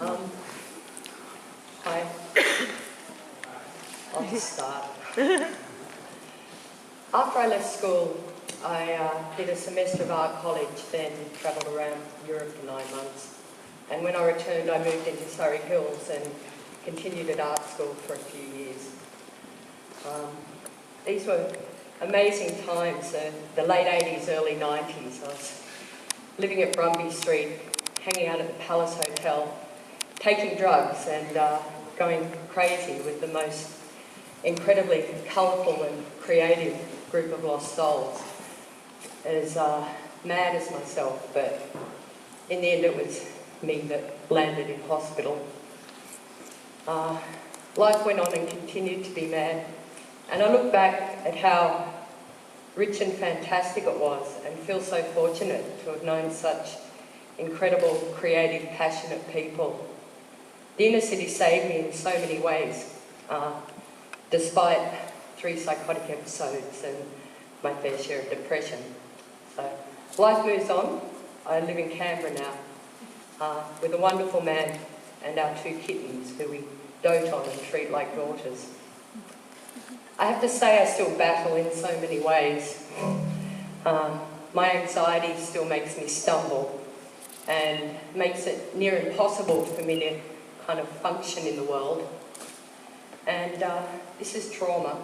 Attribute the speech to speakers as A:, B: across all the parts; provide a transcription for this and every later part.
A: Um, Hi. I'll just start. After I left school, I did a semester of art college, then travelled around Europe for 9 months. And when I returned, I moved into Surrey Hills and continued at art school for a few years. These were amazing times, the late 80s, early 90s. I was living at Brumby Street, hanging out at the Palace Hotel, taking drugs and going crazy with the most incredibly colourful and creative group of lost souls. As mad as myself, but in the end it was me that landed in hospital. Life went on and continued to be mad, and I look back at how rich and fantastic it was and feel so fortunate to have known such incredible, creative, passionate people. The inner city saved me in so many ways, despite 3 psychotic episodes and my fair share of depression. So life moves on. I live in Canberra now with a wonderful man and our 2 kittens who we dote on and treat like daughters. I have to say I still battle in so many ways. My anxiety still makes me stumble and makes it near impossible for me to kind of function in the world. And this is trauma.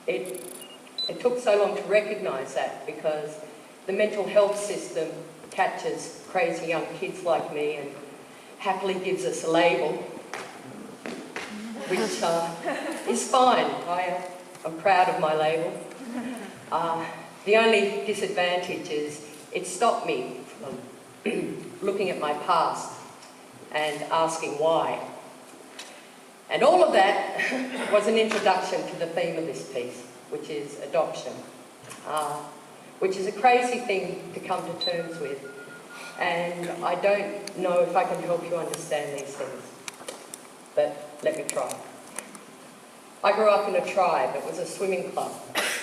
A: It took so long to recognise that because the mental health system catches crazy young kids like me and happily gives us a label, which is fine. I'm proud of my label. The only disadvantage is it stopped me from looking at my past and asking why. And all of that was an introduction to the theme of this piece, which is adoption, which is a crazy thing to come to terms with. And I don't know if I can help you understand these things, but let me try. I grew up in a tribe. It was a swimming club,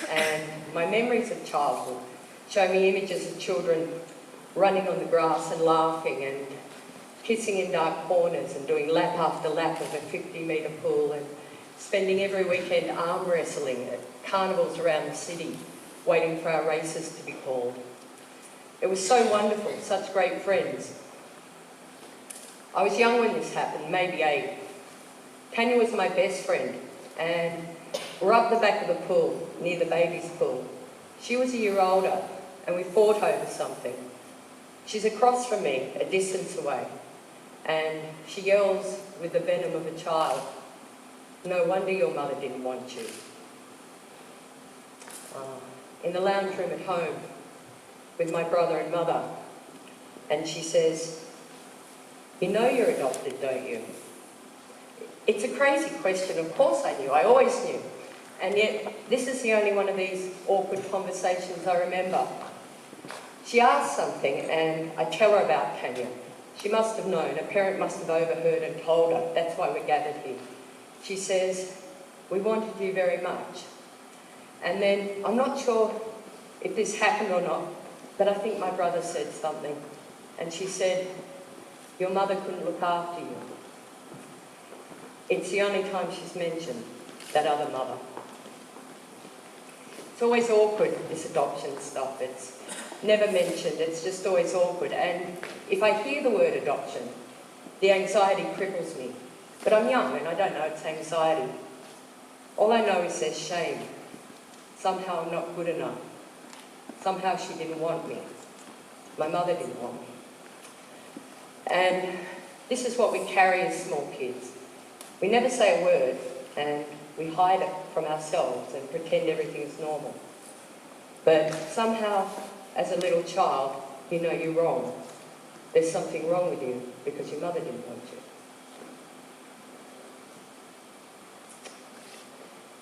A: and my memories of childhood show me images of children running on the grass and laughing and kissing in dark corners and doing lap after lap of a 50-metre pool and spending every weekend arm wrestling at carnivals around the city, waiting for our races to be called. It was so wonderful, such great friends. I was young when this happened, maybe 8. Tanya was my best friend, and we're up the back of the pool, near the baby's pool. She was a year older, and we fought over something. She's across from me, a distance away, and she yells with the venom of a child, "No wonder your mother didn't want you." In the lounge room at home with my brother and mother, and she says, "You know you're adopted, don't you?" It's a crazy question. Of course I knew. I always knew. And yet, this is the only one of these awkward conversations I remember. She asked something, and I tell her about Tanya. She must have known. A parent must have overheard and told her. That's why we're gathered here. She says, "We wanted you very much." And then, I'm not sure if this happened or not, but I think my brother said something. And she said, "Your mother couldn't look after you." It's the only time she's mentioned that other mother. It's always awkward, this adoption stuff. It's never mentioned, it's just always awkward. And if I hear the word adoption, the anxiety cripples me. But I'm young and I don't know it's anxiety. All I know is there's shame. Somehow I'm not good enough. Somehow she didn't want me. My mother didn't want me. And this is what we carry as small kids. We never say a word and we hide it from ourselves and pretend everything's normal. But somehow, as a little child, you know you're wrong. There's something wrong with you because your mother didn't want you.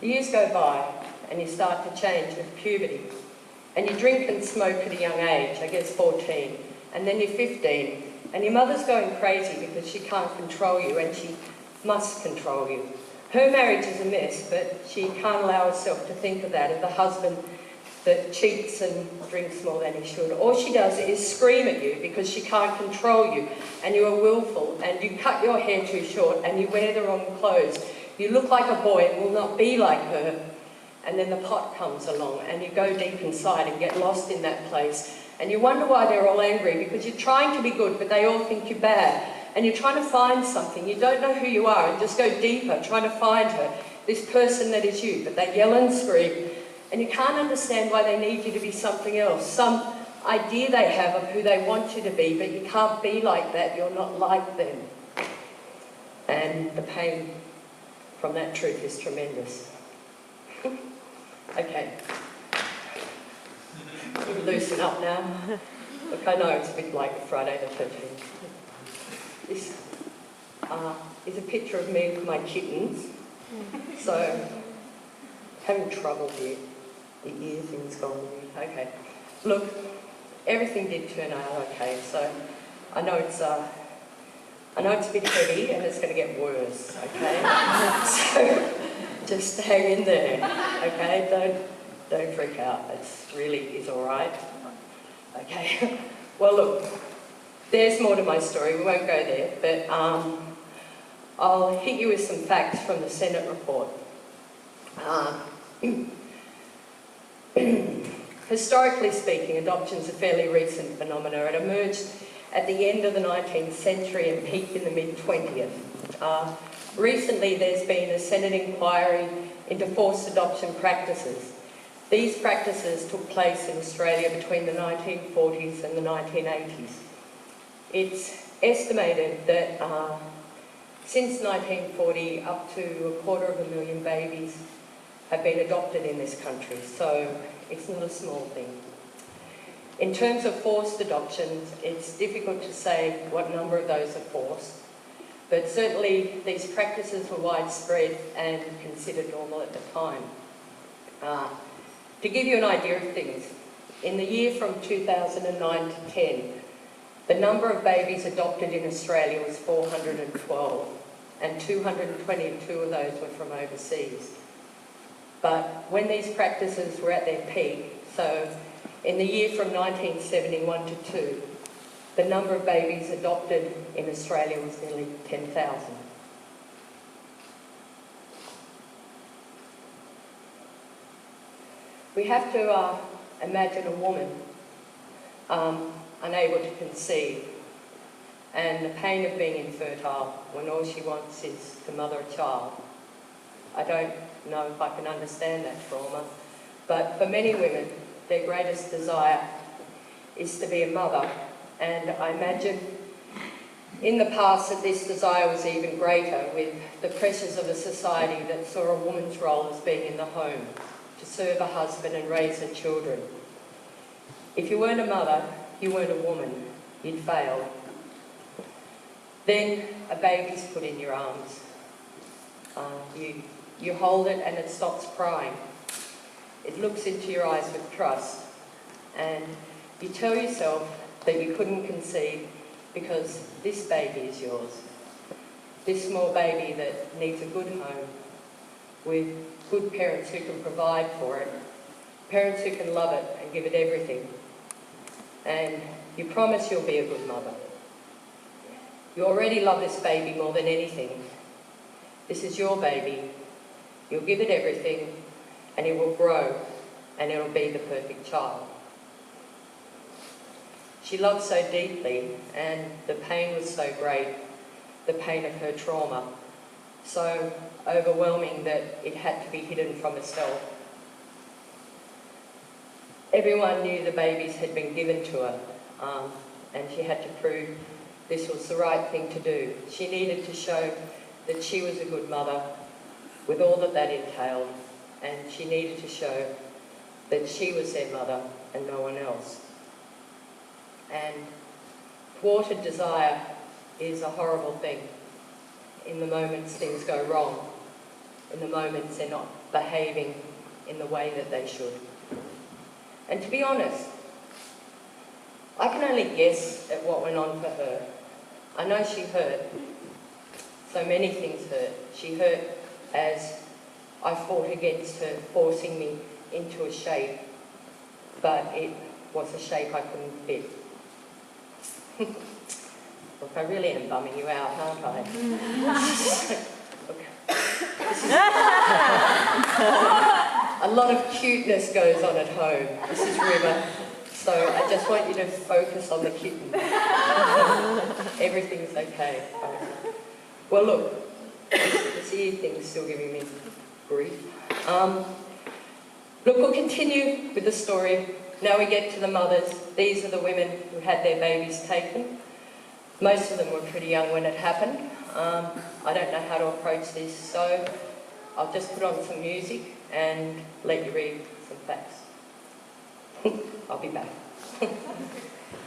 A: The years go by and you start to change with puberty. And you drink and smoke at a young age, I guess 14. And then you're 15 and your mother's going crazy because she can't control you and she must control you. Her marriage is a mess, but she can't allow herself to think of that, of the husband that cheats and drinks more than he should. All she does is scream at you because she can't control you, and you are willful, and you cut your hair too short, and you wear the wrong clothes. You look like a boy and will not be like her. And then the pot comes along, and you go deep inside and get lost in that place. And you wonder why they're all angry, because you're trying to be good, but they all think you're bad. And you're trying to find something. You don't know who you are, and just go deeper, trying to find her, this person that is you. But they yell and scream, and you can't understand why they need you to be something else, some idea they have of who they want you to be, but you can't be like that. You're not like them. And the pain from that truth is tremendous. Okay. You loosen up now. Look, I know it's a bit like Friday the 13th. This is a picture of me with my kittens. So, having trouble here. The ear thing's gone weird. Okay. Look, everything did turn out okay, so I know it's a bit heavy and it's going to get worse, okay? So, just hang in there, okay? Don't freak out. It really is all right. Okay. Well, look, there's more to my story. We won't go there, but I'll hit you with some facts from the Senate report. Historically speaking, adoption's a fairly recent phenomenon. It emerged at the end of the 19th century and peaked in the mid-20th. Recently, there's been a Senate inquiry into forced adoption practices. These practices took place in Australia between the 1940s and the 1980s. It's estimated that since 1940, up to 250,000 babies have been adopted in this country, so it's not a small thing. In terms of forced adoptions, it's difficult to say what number of those are forced, but certainly these practices were widespread and considered normal at the time. To give you an idea of things, in the year from 2009 to 10, the number of babies adopted in Australia was 412, and 222 of those were from overseas. But when these practices were at their peak, so in the year from 1971 to 2, the number of babies adopted in Australia was nearly 10,000. We have to imagine a woman unable to conceive, and the pain of being infertile when all she wants is to mother a child. I don't know if I can understand that trauma, but for many women, their greatest desire is to be a mother, and I imagine in the past that this desire was even greater with the pressures of a society that saw a woman's role as being in the home, to serve a husband and raise her children. If you weren't a mother, you weren't a woman, you'd failed. Then a baby's put in your arms. You hold it and it stops crying. It looks into your eyes with trust, and you tell yourself that you couldn't conceive because this baby is yours. This small baby that needs a good home with good parents who can provide for it, parents who can love it and give it everything. And you promise you'll be a good mother. You already love this baby more than anything. This is your baby. You'll give it everything, and it will grow, and it'll be the perfect child. She loved so deeply, and the pain was so great, the pain of her trauma, so overwhelming that it had to be hidden from herself. Everyone knew the babies had been given to her, and she had to prove this was the right thing to do. She needed to show that she was a good mother with all that that entailed, and she needed to show that she was their mother and no one else. And thwarted desire is a horrible thing. In the moments things go wrong, in the moments they're not behaving in the way that they should. And to be honest, I can only guess at what went on for her. I know she hurt. So many things hurt. She hurt as I fought against her forcing me into a shape but it was a shape I couldn't fit. Look, I really am bumming you out, aren't I? Look, this is a lot of cuteness goes on at home. This is River. So I just want you to focus on the kitten. Everything's okay. Well, look, this ear thing's still giving me grief. Look, we'll continue with the story. Now we get to the mothers. These are the women who had their babies taken. Most of them were pretty young when it happened. I don't know how to approach this, so I'll just put on some music and let you read some facts. I'll be back.